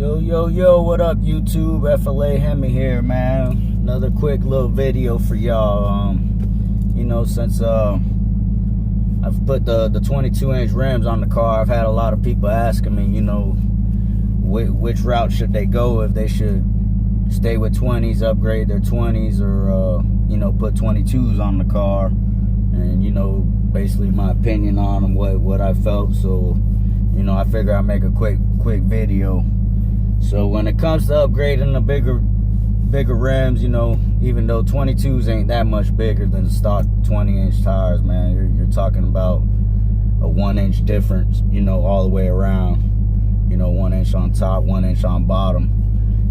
Yo, what up, YouTube? FLA Hemi here, man. Another quick little video for y'all. Since I've put the 22-inch rims on the car, I've had a lot of people asking me, which route should they go, if they should stay with 20s, upgrade their 20s, or, put 22s on the car. And, basically my opinion on them, what I felt. So, I figure I'd make a quick video. So when it comes to upgrading the bigger rims, even though 22s ain't that much bigger than the stock 20-inch tires, man, you're talking about a 1-inch difference, all the way around. 1 inch on top, 1 inch on bottom.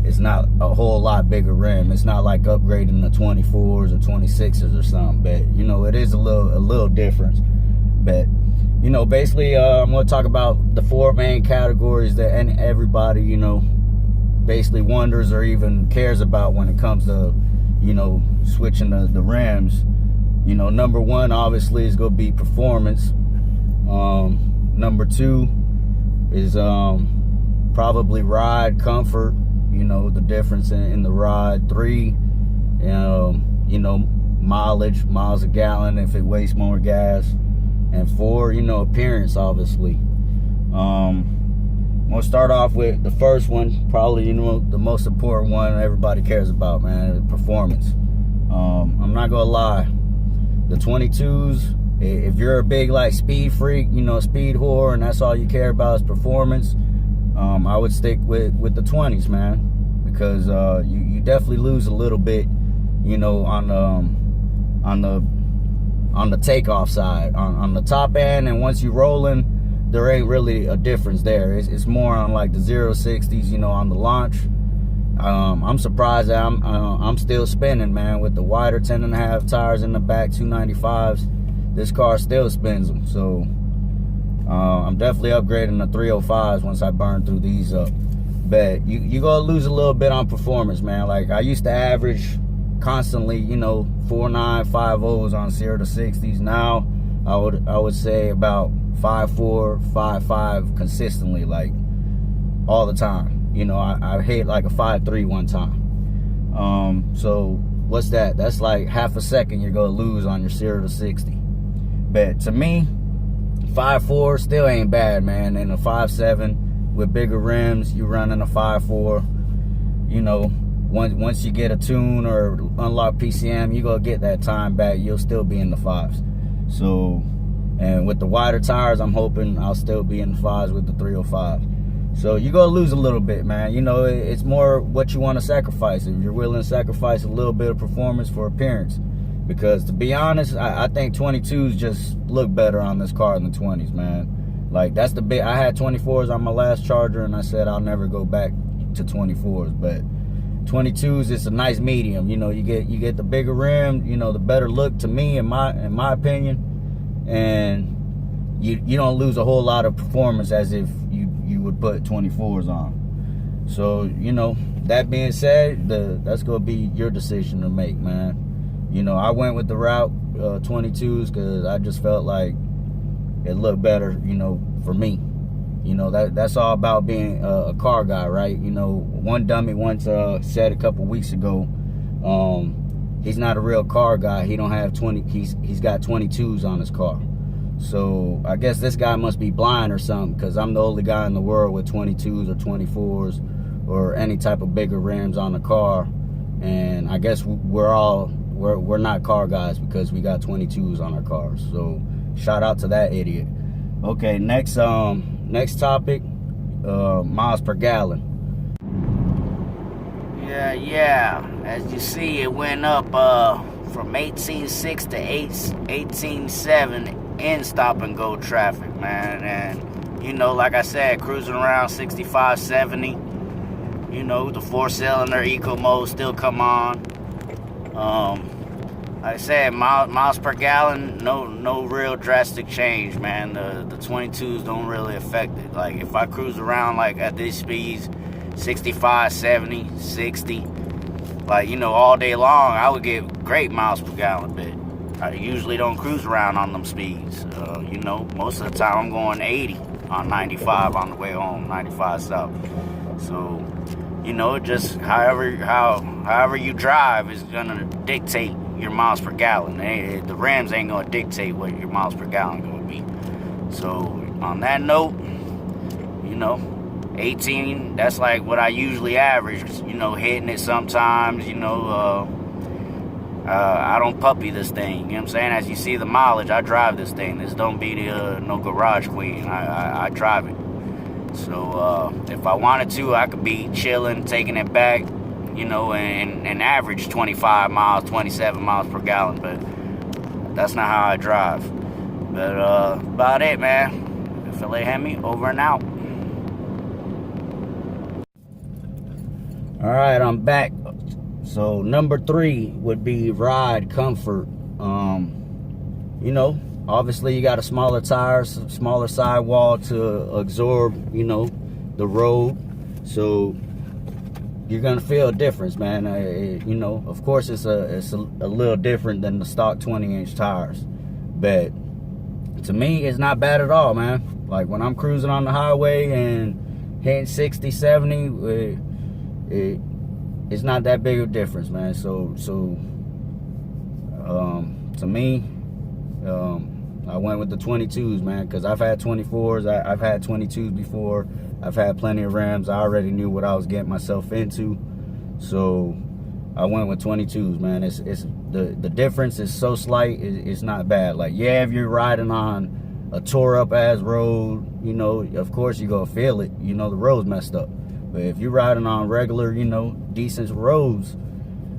It's not a whole lot bigger rim. It's not like upgrading the 24s or 26s or something, but it is a little difference. But basically, I'm going to talk about the 4 main categories that everybody, basically wonders or even cares about when it comes to, switching the rims. Number 1, obviously, is going to be performance. Number 2 is probably ride comfort, the difference in the ride. 3, mileage, miles a gallon, if it wastes more gas. And 4, appearance, obviously. I'm gonna start off with the first one, probably, the most important one everybody cares about, man, performance. I'm not gonna lie, the 22s, if you're a big, speed freak, speed whore, and that's all you care about is performance, I would stick with the 20s, man, because you definitely lose a little bit, on the takeoff side, on the top end, and once you're rolling, there ain't really a difference there. It's more on like the 0-60s, on the launch. I'm surprised that I'm still spinning, man, with the wider 10.5 tires in the back, 295s. This car still spins them. So I'm definitely upgrading the 305s once I burn through these up. But you gonna lose a little bit on performance, man. Like, I used to average constantly, 4.950s on 0-60s. Now I would say about 5.4, 5.5 consistently, like all the time. I hit like a 5.3 one time. So what's that? That's like half a second you're gonna lose on your 0-60. But to me, 5.4 still ain't bad, man. And a 5.7 with bigger rims, you running a 5.4, once you get a tune or unlock PCM, you gonna get that time back. You'll still be in the 5s. So, and with the wider tires, I'm hoping I'll still be in the 5s with the 305. So you're gonna lose a little bit, man. It's more what you want to sacrifice. If you're willing to sacrifice a little bit of performance for appearance, because to be honest, I think 22s just look better on this car than 20s, man. Like, that's the big. I had 24s on my last Charger, and I said I'll never go back to 24s, but 22s, it's a nice medium. You get the bigger rim, the better look to me, in my opinion, and you don't lose a whole lot of performance as if you would put 24s on. So, that being said, that's gonna be your decision to make, man. I went with the route 22s because I just felt like it looked better, for me. That's all about being a car guy, right? One dummy once said a couple weeks ago, he's not a real car guy. He don't have 20. He's got 22s on his car. So I guess this guy must be blind or something, because I'm the only guy in the world with 22s or 24s or any type of bigger rims on the car. And I guess we're not car guys because we got 22s on our cars. So shout out to that idiot. Okay, next topic, miles per gallon. Yeah, as you see, it went up from 18.6 to 18.7 in stop and go traffic, man. And like I said, cruising around 65, 70. The 4-cylinder eco mode still come on. Like I said, miles per gallon, no real drastic change, man. The 22s don't really affect it. Like, if I cruise around like at these speeds, 65, 70, 60, all day long, I would get great miles per gallon. But I usually don't cruise around on them speeds. Most of the time I'm going 80 on 95 on the way home, 95 south. So, you know, just however you drive is gonna dictate your miles per gallon. The rims ain't gonna dictate what your miles per gallon gonna be. So on that note, you know, 18, that's like what I usually average, you know, hitting it sometimes, you know. I don't puppy this thing, you know what I'm saying? As you see the mileage, I drive this thing. This don't be no garage queen. I drive it. So if I wanted to, I could be chilling, taking it back, you know, and average 25 miles, 27 miles per gallon. But that's not how I drive. But about it, man. Filet Hemi, over and out. All right, I'm back. So number 3 would be ride comfort. You know, obviously you got a smaller tire, smaller sidewall to absorb, you know, the road. So you're gonna feel a difference, man. You know, of course it's a little different than the stock 20-inch tires, but to me it's not bad at all, man. Like when I'm cruising on the highway and hitting 60, 70, it's not that big of a difference, man. So to me, I went with the 22s, man, because I've had 24s, I've had 22s before, I've had plenty of rims. I already knew what I was getting myself into, so I went with 22s, man. It's the difference is so slight, it's not bad. Like, yeah, if you're riding on a tore up ass road, you know, of course you're gonna feel it, you know, the road's messed up. But if you're riding on regular, you know, decent roads,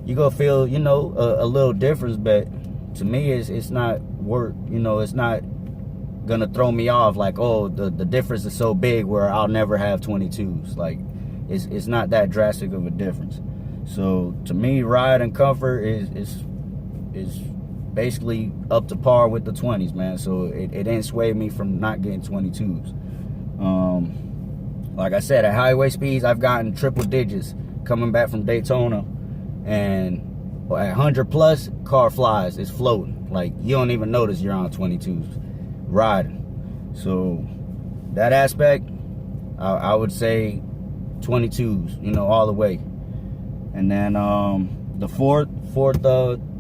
you're gonna feel, you know, a little difference. But to me, it's not worth, you know, it's not gonna throw me off like, oh, the difference is so big where I'll never have 22s. Like, it's not that drastic of a difference. So to me, ride and comfort is basically up to par with the 20s, man. So it didn't sway me from not getting 22s. Like I said, at highway speeds, I've gotten triple digits coming back from Daytona, and at 100 plus, car flies, it's floating. Like, you don't even notice you're on 22s riding. So that aspect, I would say 22s, you know, all the way. And then the fourth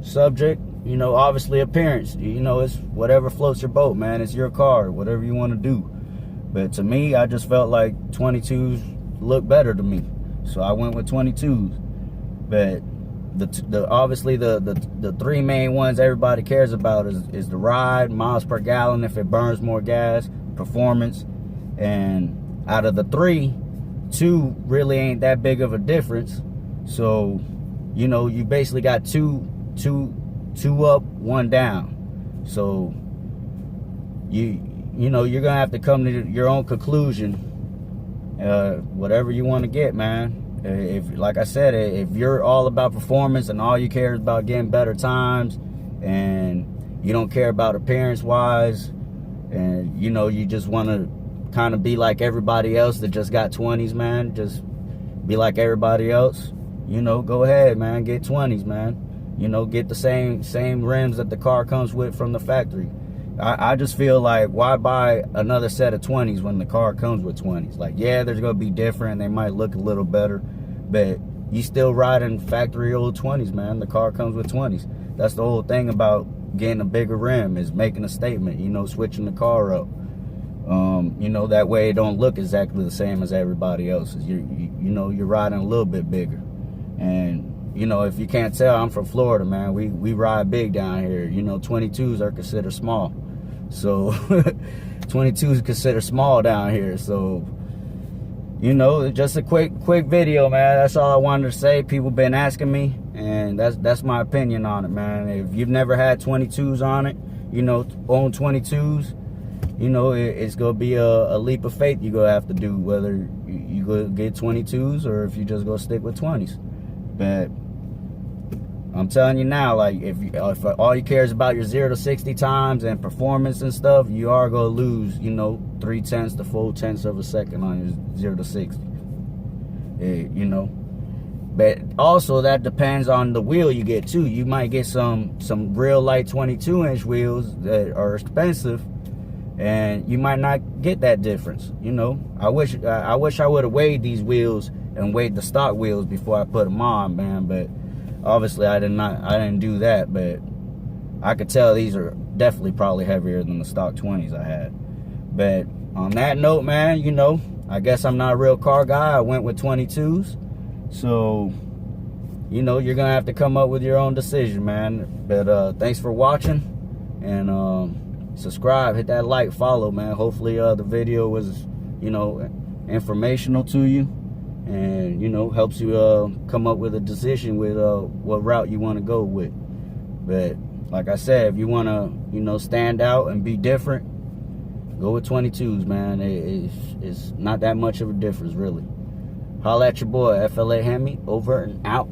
subject, you know, obviously appearance. You know, it's whatever floats your boat, man. It's your car, whatever you want to do. But to me, I just felt like 22s look better to me, so I went with 22s. But obviously the 3 main ones everybody cares about is the ride, miles per gallon if it burns more gas, performance. And out of the 3, 2 really ain't that big of a difference. So, you know, you basically got two up, 1 down. So you know, you're gonna have to come to your own conclusion, whatever you want to get, man. If, like I said, if you're all about performance and all you care is about getting better times, and you don't care about appearance wise, and you know, you just want to kind of be like everybody else that just got 20s, man, just be like everybody else, you know, go ahead, man, get 20s, man. You know, get the same rims that the car comes with from the factory. I just feel like, why buy another set of 20s when the car comes with 20s? Like, yeah, there's gonna be different, they might look a little better, but you still riding factory old 20s, man. The car comes with 20s. That's the whole thing about getting a bigger rim, is making a statement, you know, switching the car up. You know, that way it don't look exactly the same as everybody else's. You know, you're riding a little bit bigger. And you know, if you can't tell, I'm from Florida, man. We ride big down here. You know, 22s are considered small. So 22s considered small down here. So, you know, just a quick video, man. That's all I wanted to say. People been asking me, and that's my opinion on it, man. If you've never had 22s on it, you know, own 22s, you know, it's gonna be a leap of faith you're gonna have to do, whether you go get 22s or if you just go stick with 20s. But I'm telling you now, like, if all you care is about your 0 to 60 times and performance and stuff, you are gonna lose, you know, 0.3 to 0.4 of a second on your 0 to 60. You know, but also that depends on the wheel you get too. You might get some real light 22-inch wheels that are expensive, and you might not get that difference. You know, I wish I would have weighed these wheels and weighed the stock wheels before I put them on, man. But obviously I didn't do that. But I could tell these are definitely probably heavier than the stock 20s I had. But on that note, man, you know, I guess I'm not a real car guy. I went with 22s. So, you know, you're gonna have to come up with your own decision, man. But thanks for watching, and subscribe, hit that like, follow, man. Hopefully the video was, you know, informational to you, and, you know, helps you come up with a decision with what route you want to go with. But like I said, if you want to, you know, stand out and be different, go with 22s, man. It's not that much of a difference, really. Holla at your boy, FLA Hemi, over and out.